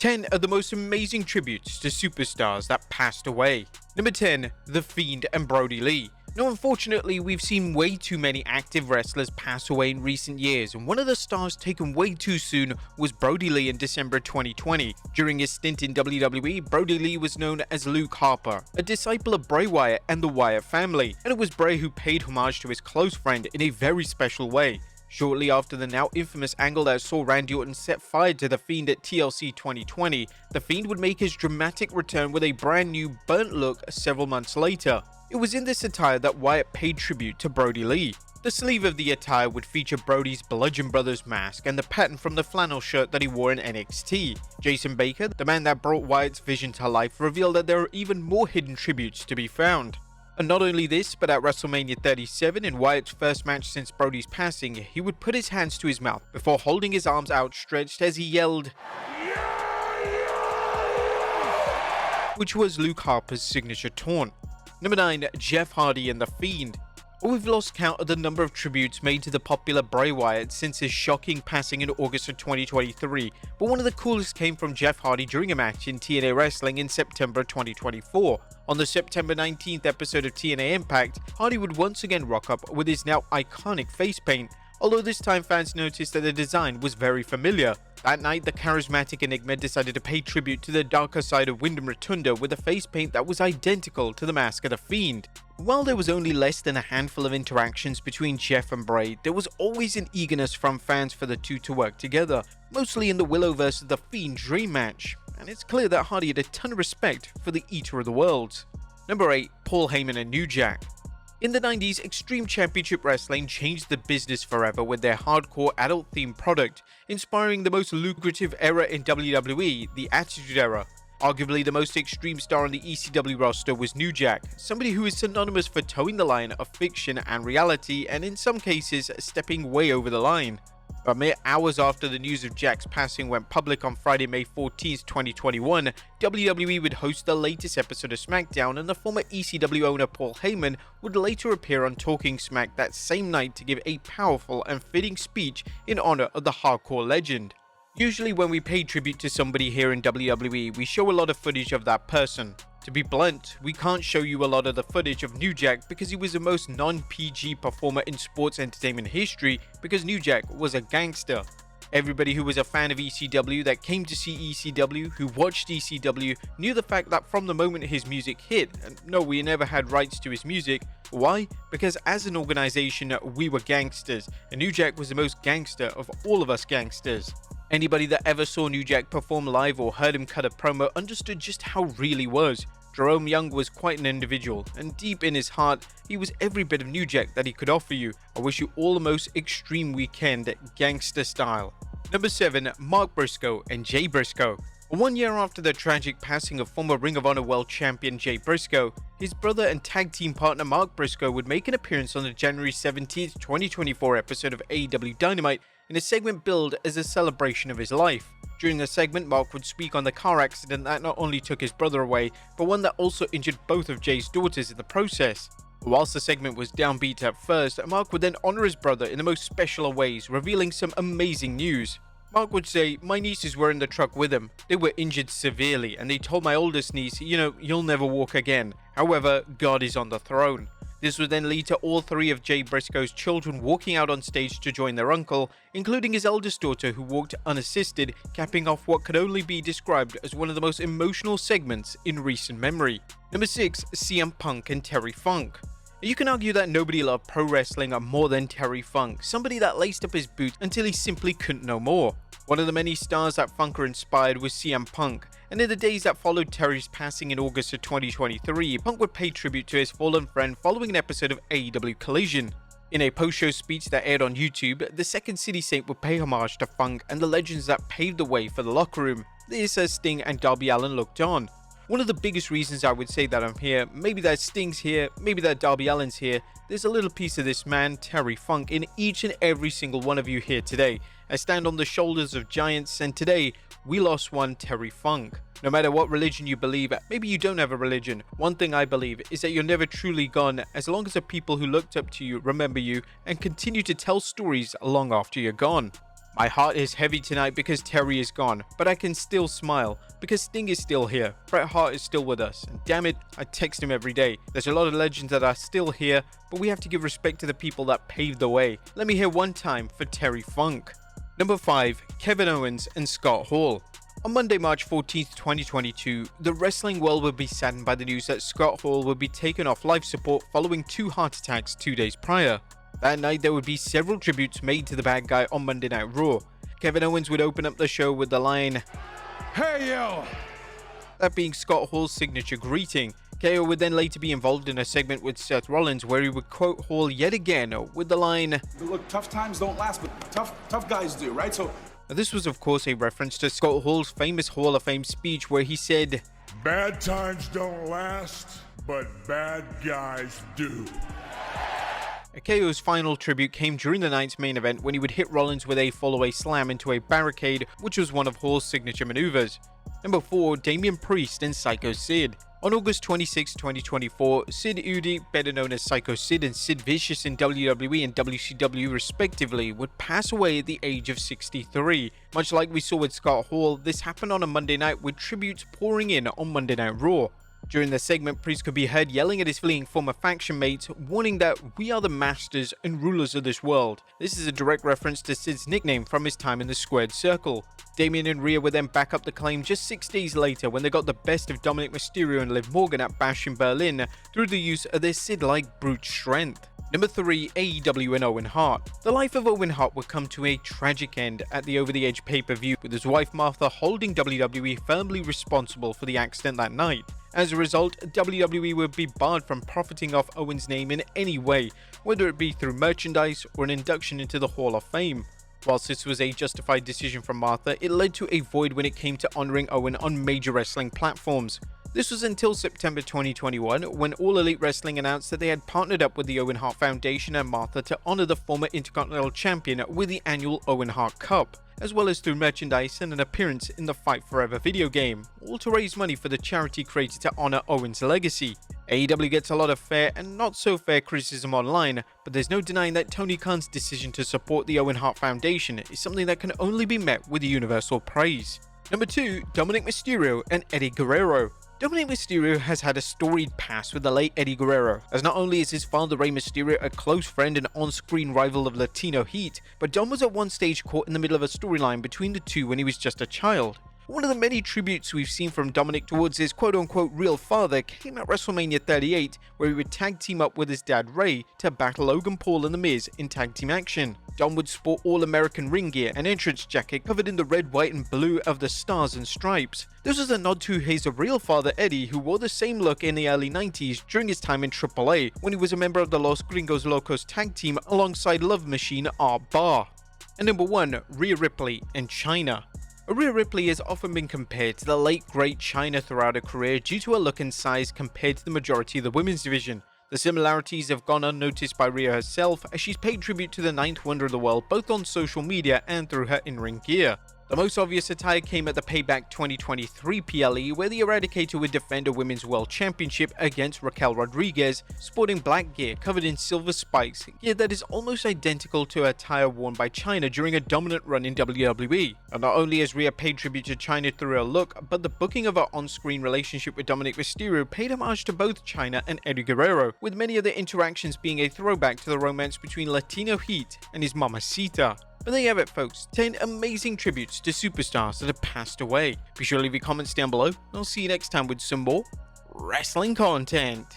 10 of the most amazing tributes to superstars that passed away. Number 10, The Fiend and Brodie Lee. Now, unfortunately, we've seen way too many active wrestlers pass away in recent years, and one of the stars taken way too soon was Brodie Lee in December 2020. During his stint in WWE, Brodie Lee was known as Luke Harper, a disciple of Bray Wyatt and the Wyatt family, and it was Bray who paid homage to his close friend in a very special way. Shortly after the now infamous angle that saw Randy Orton set fire to The Fiend at TLC 2020, The Fiend would make his dramatic return with a brand new burnt look several months later. It was in this attire that Wyatt paid tribute to Brodie Lee. The sleeve of the attire would feature Brodie's Bludgeon Brothers mask and the pattern from the flannel shirt that he wore in NXT. Jason Baker, the man that brought Wyatt's vision to life, revealed that there are even more hidden tributes to be found. And not only this, but at WrestleMania 37, in Wyatt's first match since Brodie's passing, he would put his hands to his mouth before holding his arms outstretched as he yelled, which was Luke Harper's signature taunt. Number 9, Jeff Hardy and The Fiend. We've lost count of the number of tributes made to the popular Bray Wyatt since his shocking passing in August of 2023, but one of the coolest came from Jeff Hardy during a match in TNA Wrestling in September 2024. On the September 19th episode of TNA Impact, Hardy would once again rock up with his now iconic face paint, although this time fans noticed that the design was very familiar. That night, the charismatic Enigma decided to pay tribute to the darker side of Wyndham Rotunda with a face paint that was identical to the mask of The Fiend. While there was only less than a handful of interactions between Jeff and Bray, there was always an eagerness from fans for the two to work together, mostly in the Willow vs. The Fiend dream match, and it's clear that Hardy had a ton of respect for the Eater of the Worlds. Number 8, Paul Heyman and New Jack. In the 90s, Extreme Championship Wrestling changed the business forever with their hardcore adult-themed product, inspiring the most lucrative era in WWE, the Attitude Era. Arguably the most extreme star on the ECW roster was New Jack, somebody who is synonymous for towing the line of fiction and reality, and in some cases, stepping way over the line. A mere hours after the news of Jack's passing went public on Friday, May 14, 2021, WWE would host the latest episode of SmackDown, and the former ECW owner Paul Heyman would later appear on Talking Smack that same night to give a powerful and fitting speech in honor of the hardcore legend. Usually when we pay tribute to somebody here in WWE, we show a lot of footage of that person. To be blunt, we can't show you a lot of the footage of New Jack because he was the most non-PG performer in sports entertainment history, because New Jack was a gangster. Everybody who was a fan of ECW, that came to see ECW, who watched ECW, knew the fact that from the moment his music hit, and no, we never had rights to his music. Why? Because as an organization, we were gangsters, and New Jack was the most gangster of all of us gangsters. Anybody that ever saw New Jack perform live or heard him cut a promo understood just how real he was. Jerome Young was quite an individual, and deep in his heart, he was every bit of New Jack that he could offer you. I wish you all the most extreme weekend, gangster style. Number 7, Mark Briscoe and Jay Briscoe. 1 year after the tragic passing of former Ring of Honor World Champion Jay Briscoe, his brother and tag team partner Mark Briscoe would make an appearance on the January 17, 2024 episode of AEW Dynamite in a segment billed as a celebration of his life. During the segment, Mark would speak on the car accident that not only took his brother away, but one that also injured both of Jay's daughters in the process. Whilst the segment was downbeat at first, Mark would then honor his brother in the most special of ways, revealing some amazing news. Mark would say, "My nieces were in the truck with him. They were injured severely, and they told my oldest niece, you'll never walk again. However, God is on the throne." This would then lead to all 3 of Jay Briscoe's children walking out on stage to join their uncle, including his eldest daughter, who walked unassisted, capping off what could only be described as one of the most emotional segments in recent memory. Number 6, CM Punk and Terry Funk. You can argue that nobody loved pro wrestling more than Terry Funk, somebody that laced up his boots until he simply couldn't no more. One of the many stars that Funker inspired was CM Punk, and in the days that followed Terry's passing in August of 2023, Punk would pay tribute to his fallen friend following an episode of AEW Collision. In a post-show speech that aired on YouTube, the Second City Saint would pay homage to Funk and the legends that paved the way for the locker room. This as Sting and Darby Allin looked on. One of the biggest reasons I would say that I'm here, maybe that Sting's here, maybe that Darby Allin's here, there's a little piece of this man, Terry Funk, in each and every single one of you here today. I stand on the shoulders of giants, and today, we lost one Terry Funk. No matter what religion you believe, maybe you don't have a religion, one thing I believe is that you're never truly gone as long as the people who looked up to you remember you and continue to tell stories long after you're gone. My heart is heavy tonight because Terry is gone, but I can still smile because Sting is still here, Bret Hart is still with us, and damn it, I text him every day. There's a lot of legends that are still here, but we have to give respect to the people that paved the way. Let me hear one time for Terry Funk. Number 5. Kevin Owens and Scott Hall. On Monday, March 14th, 2022, the wrestling world would be saddened by the news that Scott Hall would be taken off life support following 2 heart attacks 2 days prior. That night, there would be several tributes made to the bad guy on Monday Night Raw. Kevin Owens would open up the show with the line, "Hey yo!" That being Scott Hall's signature greeting. KO would then later be involved in a segment with Seth Rollins where he would quote Hall yet again with the line, "Look, tough times don't last, but tough guys do, right?" So this was of course a reference to Scott Hall's famous Hall of Fame speech where he said, "Bad times don't last, but bad guys do." KO's final tribute came during the night's main event when he would hit Rollins with a fall-away slam into a barricade, which was one of Hall's signature maneuvers. Number 4. Damian Priest and Psycho Sid. On August 26, 2024, Sid Eudy, better known as Psycho Sid, and Sid Vicious in WWE and WCW respectively, would pass away at the age of 63. Much like we saw with Scott Hall, this happened on a Monday night with tributes pouring in on Monday Night Raw. During the segment, Priest could be heard yelling at his fleeing former faction mates, warning that we are the masters and rulers of this world. This is a direct reference to Sid's nickname from his time in the Squared Circle. Damian and Rhea would then back up the claim just 6 days later when they got the best of Dominik Mysterio and Liv Morgan at Bash in Berlin through the use of their Sid-like brute strength. Number 3. AEW and Owen Hart. The life of Owen Hart would come to a tragic end at the Over the Edge pay-per-view, with his wife Martha holding WWE firmly responsible for the accident that night. As a result, WWE would be barred from profiting off Owen's name in any way, whether it be through merchandise or an induction into the Hall of Fame. Whilst this was a justified decision from Martha, it led to a void when it came to honoring Owen on major wrestling platforms. This was until September 2021, when All Elite Wrestling announced that they had partnered up with the Owen Hart Foundation and Martha to honor the former Intercontinental Champion with the annual Owen Hart Cup, as well as through merchandise and an appearance in the Fight Forever video game, all to raise money for the charity created to honor Owen's legacy. AEW gets a lot of fair and not so fair criticism online, but there's no denying that Tony Khan's decision to support the Owen Hart Foundation is something that can only be met with universal praise. Number 2. Dominik Mysterio and Eddie Guerrero. Dominik Mysterio has had a storied past with the late Eddie Guerrero, as not only is his father Rey Mysterio a close friend and on-screen rival of Latino Heat, but Dom was at one stage caught in the middle of a storyline between the two when he was just a child. One of the many tributes we've seen from Dominik towards his quote-unquote real father came at WrestleMania 38, where he would tag team up with his dad Rey to battle Logan Paul and The Miz in tag team action. Dom would sport all-American ring gear and entrance jacket covered in the red, white and blue of the stars and stripes. This was a nod to his real father Eddie, who wore the same look in the early 90s during his time in AAA, when he was a member of the Los Gringos Locos tag team alongside Love Machine Art Barr. And number 1, Rhea Ripley and Chyna. Rhea Ripley has often been compared to the late great Chyna throughout her career due to her look and size compared to the majority of the women's division. The similarities have gone unnoticed by Rhea herself, as she's paid tribute to the ninth wonder of the world both on social media and through her in-ring gear. The most obvious attire came at the Payback 2023 PLE, where the Eradicator would defend a Women's World Championship against Raquel Rodriguez, sporting black gear covered in silver spikes, gear that is almost identical to attire worn by Chyna during a dominant run in WWE. And not only has Rhea paid tribute to Chyna through her look, but the booking of her on-screen relationship with Dominik Mysterio paid homage to both Chyna and Eddie Guerrero, with many of their interactions being a throwback to the romance between Latino Heat and his Mamacita. But there you have it, folks, 10 amazing tributes to superstars that have passed away. Be sure to leave your comments down below, and I'll see you next time with some more wrestling content.